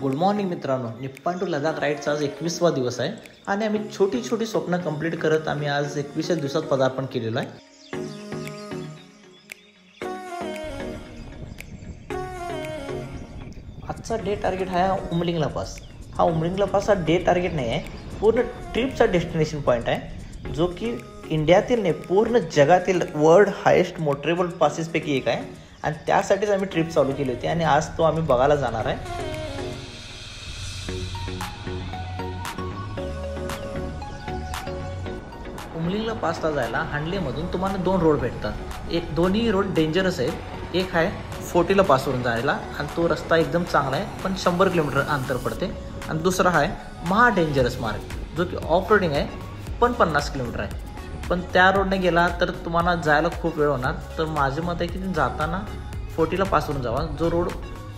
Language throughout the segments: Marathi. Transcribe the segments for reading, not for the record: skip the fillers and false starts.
गुड मॉर्निंग मित्रांनो. निप्पाण टू लडाख राईडचा आज 21वा दिवस आहे आणि आम्ही छोटी छोटी स्वप्न कंप्लीट करत आम्ही आज 21व्या दिवसात पदार्पण केलेलं आहे. आजचा डे टार्गेट हा उमलिंगला पास. हा उमलिंगला पास हा डे टार्गेट नाही आहे, पूर्ण ट्रिपचा डेस्टिनेशन पॉईंट आहे, जो की इंडियातील नाही पूर्ण जगातील वर्ल्ड हायेस्ट मोटरेबल पासेसपैकी एक आहे आणि त्यासाठीच आम्ही ट्रिप चालू केली होती आणि आज तो आम्ही बघायला जाणार आहे. उमलिंगला पासला जायला हांडलेमधून तुम्हाला 2 रोड भेटतात. दोन्ही रोड डेंजरस आहेत. एक आहे फोर्टीला पासवरून जायला आणि तो रस्ता एकदम चांगला आहे पण 100 किलोमीटर अंतर पडते, आणि दुसरा आहे महा डेंजरस मार्ग जो की ऑफ रोडिंग आहे पण 50 किलोमीटर आहे. पण त्या रोडने गेला तर तुम्हाला जायला खूप वेळ होणार. तर माझे मत आहे की जाताना फोर्टीला पासवरून जावा, जो रोड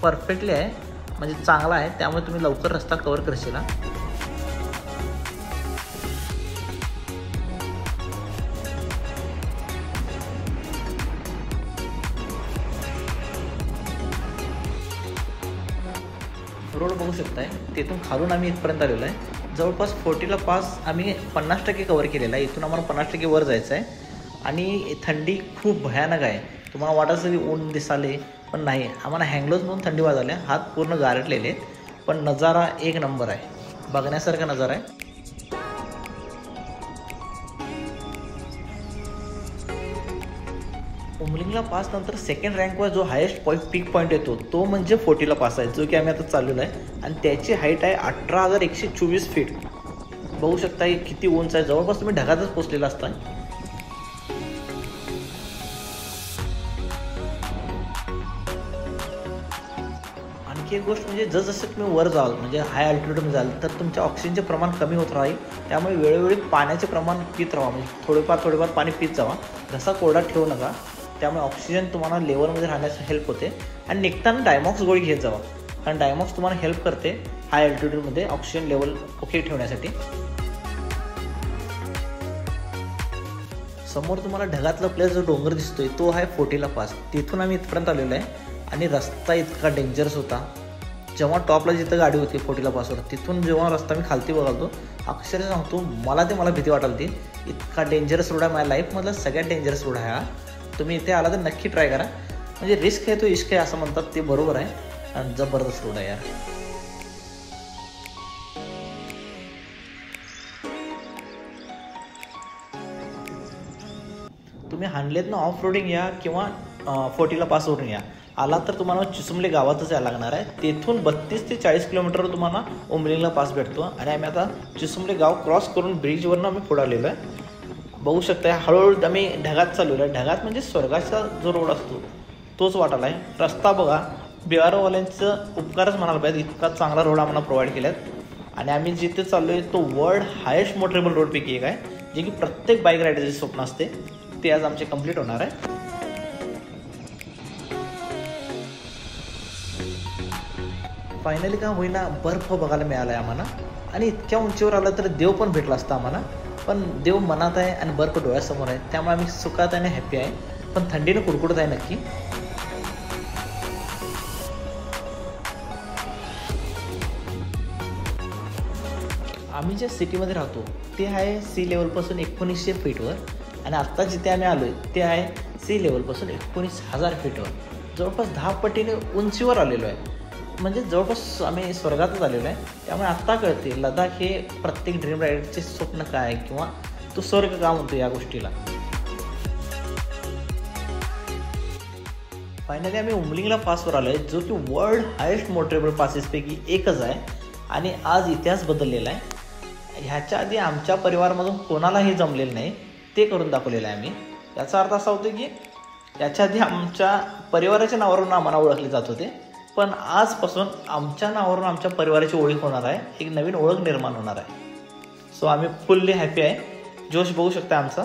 परफेक्टली आहे म्हणजे चांगला आहे, त्यामुळे तुम्ही लवकर रस्ता कव्हर करशील. रोड बघू शकताय, तिथून खालून आम्ही इथपर्यंत आलेलो आहे. जवळपास फोर्टीला पास आम्ही 50% कव्हर केलेला आहे. इथून आम्हाला 50% वर जायचं आहे आणि थंडी खूप भयानक आहे. तुम्हाला वाटत असेल ऊन दिसाले, पण नाही, आम्हाला हँगलोजमधून थंडी वाजल्या, हात पूर्ण गारटलेले आहेत. पण नजारा एक नंबर आहे, बघण्यासारखा नजारा आहे. उमलिंगला पास नंतर सेकंड रँकवर जो हायेस्ट पीक पॉईंट येतो तो म्हणजे फोर्टीला पास आहे, जो की आम्ही आता चाललेलो आहे आणि त्याची हाईट आहे 18,124 फीट. बघू शकता किती उंच आहे, जवळपास तुम्ही ढगातच पोचलेला असता. आणखी एक गोष्ट म्हणजे जसजसं तुम्ही वर जाल म्हणजे हाय अल्टिट्यूडमध्ये जाल तर तुमच्या ऑक्सिजनचे प्रमाण कमी होत राहील. त्यामुळे वेळोवेळी पाण्याचे प्रमाण पित राहा, म्हणजे थोडेफार पाणी पित जावा. घसा कोरडा ठेवू नका, त्यामुळे ऑक्सिजन तुम्हाला लेवलमध्ये राहण्यास हेल्प होते. आणि निघताना डायमॉक्स गोळी घेत जावा, कारण डायमॉक्स तुम्हाला हेल्प करते हाय अल्टिट्यूडमध्ये ऑक्सिजन लेवल ओके ठेवण्यासाठी. समोर तुम्हाला ढगातला प्लेस जो डोंगर दिसतोय तो आहे फोर्टीला पास. तिथून आम्ही इथपर्यंत आलेलो आहे आणि रस्ता इतका डेंजरस होता. जेव्हा टॉपला जिथं गाडी होती फोर्टीला पासवर, तिथून जेव्हा रस्ता मी खालती बघालतो, अक्षरशः सांगतो मला भीती वाटाल ती. इतका डेंजरस रोड आहे, माझ्या लाईफमधला सगळ्यात डेंजरस रोड आहे हा. तुम्ही इथे आला तर नक्की ट्राय करा. म्हणजे रिस्क आहे तो इश्क आहे असं म्हणतात, ते बरोबर आहे. आणि जबरदस्त रोड आहे यार. तुम्ही हांडलेतनं ऑफ रोडिंग या किंवा फोर्टीला पासवरून या, आला तर तुम्हाला चिसुमले गावातच यायला लागणार आहे. तेथून 32 ते 40 किलोमीटरवर तुम्हाला उमलिंगला पास भेटतो आणि आम्ही आता चिसुमले गाव क्रॉस करून ब्रिजवरनं आम्ही पुढे आलेलो आहे. बघू शकता हळूहळू आम्ही ढगात चाललेलो आहे. ढगात म्हणजे स्वर्गाचा जो रोड असतो तोच वाटायला आहे. रस्ता बघा, बिहारवाल्यांचं उपकारच म्हणायला पाहिजे, इतका चांगला रोड आम्हाला प्रोव्हाइड केला आहे. आणि आम्ही जिथे चाललो आहे तो वर्ल्ड हायेस्ट मोटरेबल रोडपैकी एक आहे, जे की प्रत्येक बाईक रायडरचे स्वप्न असते. ते आज आमचे कंप्लीट होणार आहे. फायनली का होईना बर्फ बघायला मिळाला आहे आम्हाला. आणि इतक्या उंचीवर आलं तर देव पण भेटला असता आम्हाला, पण देव मनात आहे आणि बर्फ डोळ्यासमोर आहे, त्यामुळे आम्ही सुखात आणि हॅप्पी आहे. पण थंडीनं कुडकुडत आहे नक्की. आम्ही ज्या सिटीमध्ये राहतो ते आहे सी लेवलपासून 1900 फीटवर आणि आत्ता जिथे आम्ही आलो आहे ते आहे सी लेवलपासून 19,000 फीटवर. जवळपास 10 पटीने उंचीवर आलेलो आहे, म्हणजे जवळपास आम्ही स्वर्गातच आलेलो आहे. त्यामुळे आत्ता कळते लडाख हे प्रत्येक ड्रीम रायडरचे स्वप्न काय आहे किंवा तो स्वर्ग का म्हणतो या गोष्टीला. फायनली आम्ही उमलिंगला पासवर आलो आहे, जो की वर्ल्ड हायेस्ट मोटरेबल पासेसपैकी एकच आहे आणि आज इतिहास बदललेला आहे. ह्याच्या आधी आमच्या परिवारामधून कोणालाही जमलेलं नाही, ते करून दाखवलेलं आहे आम्ही. याचा अर्थ असा होतो की याच्या आधी आमच्या परिवाराच्या नावावरून आम्हाला ओळखले जात होते, पण आजपासून आमच्या नावावरून आमच्या परिवाराची ओळख होणार आहे, एक नवीन ओळख निर्माण होणार आहे. सो आम्ही फुल्ली हॅपी आहे. जोश बघू शकता आमचा.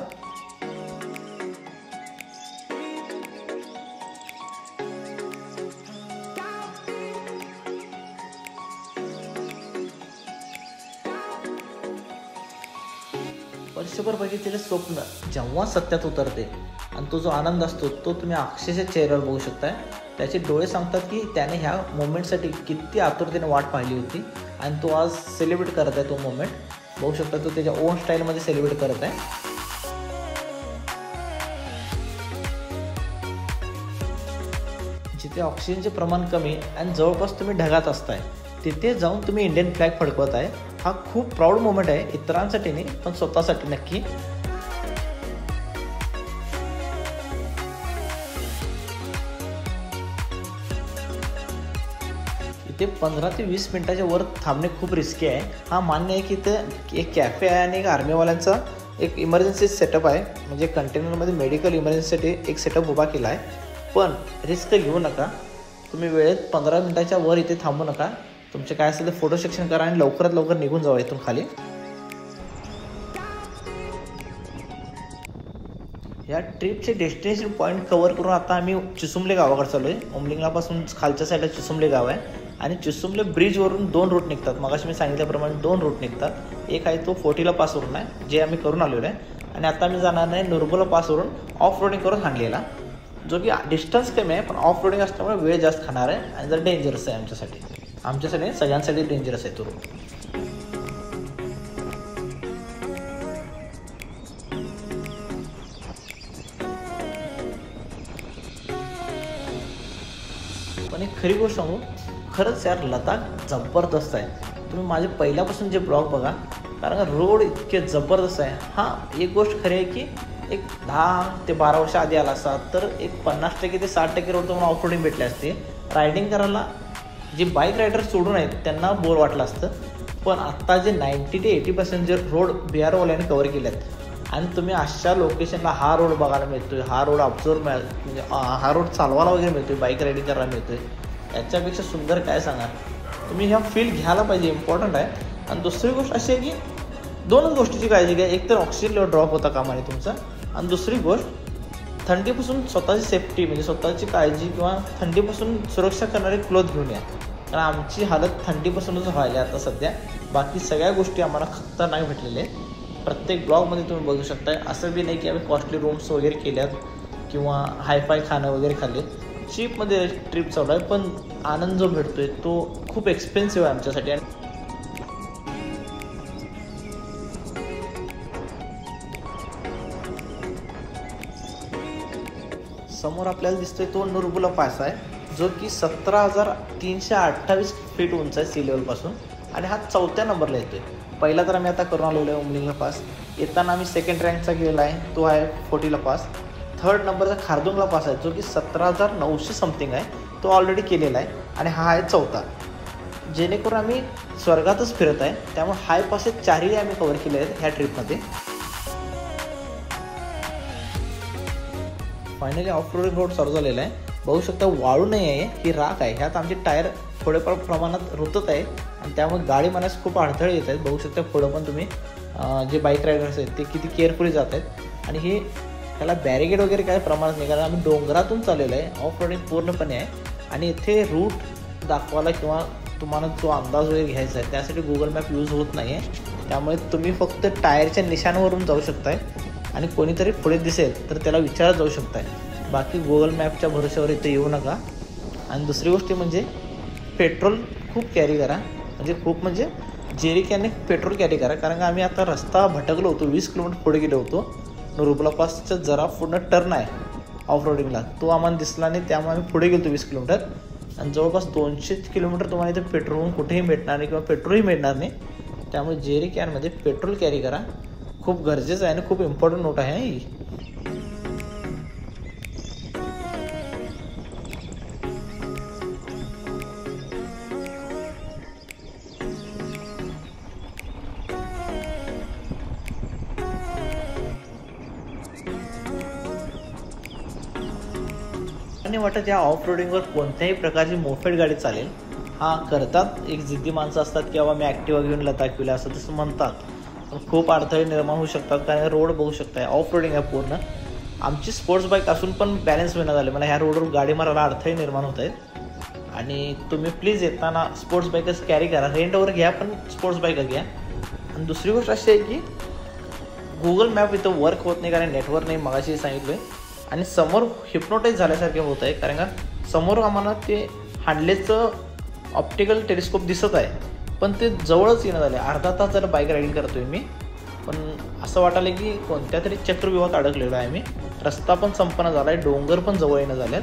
वर्षभर बघितलेलं स्वप्न जेव्हा सत्यात उतरते आणि तो जो आनंद असतो तो तुम्ही अक्षरशः चेहऱ्यावर बघू शकताय. त्याचे डोळे सांगतात की त्याने ह्या मोमेंटसाठी किती आतुरतेने वाट पाहिली होती आणि तो आज सेलिब्रेट करत आहे तो मोमेंट. बघू शकता तो त्याच्या ओन स्टाईलमध्ये सेलिब्रेट करत आहे. जिथे ऑक्सिजनचे प्रमाण कमी आणि जवळपास तुम्ही ढगात असताय तिथे जाऊन तुम्ही इंडियन फ्लॅग फडकवत आहे. हा खूप प्राऊड मोमेंट आहे, इतरांसाठी नाही पण स्वतःसाठी नक्की. इथे 15 ते 20 मिनिटाच्या वर थांबणे खूप रिस्की आहे. हा मान्य आहे की इथं एक कॅफे आहे आणि एक आर्मीवाल्यांचा एक इमर्जन्सी सेटअप आहे, म्हणजे कंटेनरमध्ये मेडिकल इमर्जन्सीसाठी एक सेटअप उभा केला आहे. पण रिस्क घेऊ नका. तुम्ही वेळेत 15 मिनिटाच्या वर इथे थांबू नका. तुमचे काय असेल ते फोटो सेक्शन करा आणि लवकरात लवकर निघून जावा इथून खाली. या ट्रिपचे डेस्टिनेशन पॉईंट कव्हर करून आता आम्ही चिसुमले गावाकडे चाललो आहे. उमलिंगलापासून खालच्या साईडला चिसुमले गाव आहे आणि चिसुमले ब्रिजवरून 2 रूट निघतात. मगाशी मी सांगितल्याप्रमाणे 2 रूट निघतात. एक आहे तो फोर्टीला पासवरून आहे, जे आम्ही करून आलेलो आहे, आणि आता आम्ही जाणार नाही नुरबुला पासवरून ऑफ रोडिंग करून हाणलेला, जो की डिस्टन्स कमी आहे पण ऑफ रोडिंग असल्यामुळे वेळ जास्त खाणार आहे आणि जर डेंजरस आहे आमच्यासाठी सगळ्यांसाठी डेंजरस आहे तो रूट. पण एक खरी गोष्ट सांगू, खरंच यार लडाख जबरदस्त आहे. तुम्ही माझे पहिल्यापासून जे ब्लॉग बघा, कारण रोड इतके जबरदस्त आहे. हां, एक गोष्ट खरी आहे की एक 10 ते 12 वर्ष आधी आला असता तर एक 50% ते 60% रोड तुम्हाला ऑफ रोडिंग भेटले असते. रायडिंग करायला जे बाईक रायडर सोडून आहेत त्यांना बोर वाटलं असतं. पण आत्ता जे 90 ते 80% जे रोड BROवाल्याने कव्हर केले आहेत आणि तुम्ही अशा लोकेशनला हा रोड बघायला मिळतोय, हा रोड म्हणजे हा रोड चालवायला वगैरे मिळतोय, बाईक रायडिंग करायला मिळतोय, याच्यापेक्षा सुंदर काय सांगा. तुम्ही ह्या फील घ्यायला पाहिजे, इम्पॉर्टंट आहे. आणि दुसरी गोष्ट अशी आहे की 2च गोष्टीची काळजी घ्या. एक तर ऑक्सिजन लेवल ड्रॉप होता कामा नये तुमचा, आणि दुसरी गोष्ट थंडीपासून स्वतःची सेफ्टी म्हणजे स्वतःची काळजी किंवा थंडीपासून सुरक्षा करणारे क्लोथ घेऊन या. कारण आमची हालत थंडीपासूनच व्हायला आता सध्या. बाकी सगळ्या गोष्टी आम्हाला खतरनाक भेटलेल्या आहेत. प्रत्येक ब्लॉगमध्ये तुम्ही बघू शकताय. असं बी नाही की आम्ही कॉस्टली रूम्स वगैरे केल्यात किंवा हायफाय खाणं वगैरे खाल्ले. चीपमध्ये ट्रिप चालू आहे, पण आनंद जो भेटतोय तो खूप एक्सपेन्सिव्ह आहे आमच्यासाठी. आणि समोर आपल्याला दिसतोय तो नुरबुला पास आहे, जो की 17,328 फीट उंच आहे सी लेवलपासून, आणि हा 4थ्या नंबरला येतोय. पहिला तर आम्ही आता करून आलेलो आहे उमलिंगला पास. येताना आम्ही 2nd रँकचा गेलेला आहे, तो आहे 40ला पास. 3rd नंबरचा खारदुंगला पास आहे, जो की 17,900 समथिंग आहे, तो ऑलरेडी केलेला आहे. आणि हा आहे 4था. जेणेकरून आम्ही स्वर्गातच फिरत आहे, त्यामुळे हाय पासेस 4ही आम्ही कव्हर केले आहेत ह्या ट्रिपमध्ये. फायनली ऑफ रोडिंग रोड चालू झालेला आहे. बघू शकता वाळू नाही आहे, ही राख आहे. ह्यात आमचे टायर थोडेफार प्रमाणात रुतत आहे आणि त्यामुळे गाडी मारण्यास खूप अडथळे येत आहेत. बघू शकता पुढं पण तुम्ही जे बाईक रायडर्स आहेत ते किती केअरफुली जात आहेत. आणि हे त्याला बॅरिगेड वगैरे काय प्रमाणात नाही, कारण आम्ही डोंगरातून चाललेलो आहे. ऑफ रोडिंग पूर्णपणे आहे आणि इथे रूट दाखवायला किंवा तुम्हाला जो अंदाज वगैरे घ्यायचा आहे त्यासाठी गुगल मॅप यूज होत नाही आहे. त्यामुळे तुम्ही फक्त टायरच्या निशाणावरून जाऊ शकताय आणि कोणीतरी पुढे दिसेल तर त्याला विचारत जाऊ शकताय. बाकी गुगल मॅपच्या भरोश्यावर इथे येऊ नका. आणि दुसरी गोष्ट म्हणजे पेट्रोल खूप कॅरी करा, म्हणजे जेरिकॅनने पेट्रोल कॅरी करा. कारण का आम्ही आता रस्ता भटकलो होतो, 20 किलोमीटर पुढे गेलो होतो. नुरबुला पासच्या जरा पूर्ण टर्न आहे ऑफ रोडिंगला, तो आम्हाला दिसला नाही, त्यामुळे आम्ही पुढे गेलो 20 किलोमीटर. आणि जवळपास 200 किलोमीटर तुम्हाला इथे पेट्रोल कुठेही भेटणार नाही किंवा पेट्रोलही मिळणार नाही. त्यामुळे जेरिकॅनमध्ये पेट्रोल कॅरी करा, खूप गरजेचं आहे आणि खूप इम्पॉर्टंट नोट आहे ही. नाही वाटत या ऑफ रोडिंगवर कोणत्याही प्रकारची मोफेड गाडी चालेल. हा करतात एक जिद्दी माणसं असतात की बाबा मी ॲक्टिवा घेऊन लडाखला असं तसं म्हणतात, पण खूप अडथळे निर्माण होऊ शकतात. कारण रोड बघू शकताय ऑफ रोडिंग आहे पूर्ण. आमची स्पोर्ट्स बाईक असून पण बॅलन्स होईना झाले, मला ह्या रोडवर गाडी मारायला अडथळे निर्माण होत आहेत. आणि तुम्ही प्लीज येताना स्पोर्ट्स बाईकच कॅरी करा, रेंटवर घ्या पण स्पोर्ट्स बाईक घ्या. आणि दुसरी गोष्ट अशी आहे की गुगल मॅप इथं वर्क होत नाही, कारण नेटवर्क नाही मगाशी सांगितलं आहे. आणि समोर हिप्नोटाईज झाल्यासारखे होत आहे, कारण का समोर आम्हाला ते हाडलेचं ऑप्टिकल टेलिस्कोप दिसत आहे, पण ते जवळच येणं झालं. अर्धा तास जरा बाईक रायडिंग करतो आहे मी, पण असं वाटायला की कोणत्या तरी चक्रव्यूहात अडकलेलो आहे मी. रस्ता पण संपन्न झाला आहे, डोंगर पण जवळ येणं झाल्यात,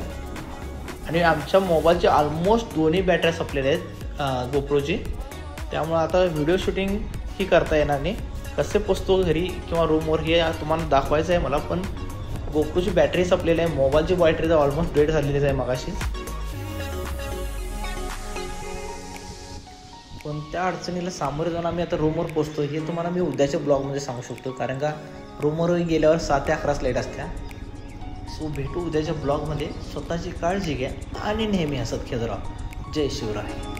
आणि आमच्या मोबाईलचे ऑलमोस्ट दोन्ही बॅटऱ्या संपलेल्या आहेत गोप्रोची. त्यामुळं आता व्हिडिओ शूटिंग ही करता येणार नाही. कसे पोचतो घरी किंवा रूमवर हे तुम्हाला दाखवायचं आहे मला, पण गोप्रोची बॅटरी संपलेली आहे, मोबाईलची बॅटरी तर ऑलमोस्ट डेड झालेलीच आहे मगाशीच. कोणत्या अडचणीला सामोरे जाऊन आम्ही आता रूमवर पोचतो हे तुम्हाला मी उद्याच्या ब्लॉगमध्ये सांगू शकतो, कारण का रूमवर गेल्यावर 7 ते 11 लाईट असत्या. सो भेटू उद्याच्या ब्लॉगमध्ये. स्वतःची काळजी घ्या आणि नेहमी हसत खेळत राहा. जय शिवराय.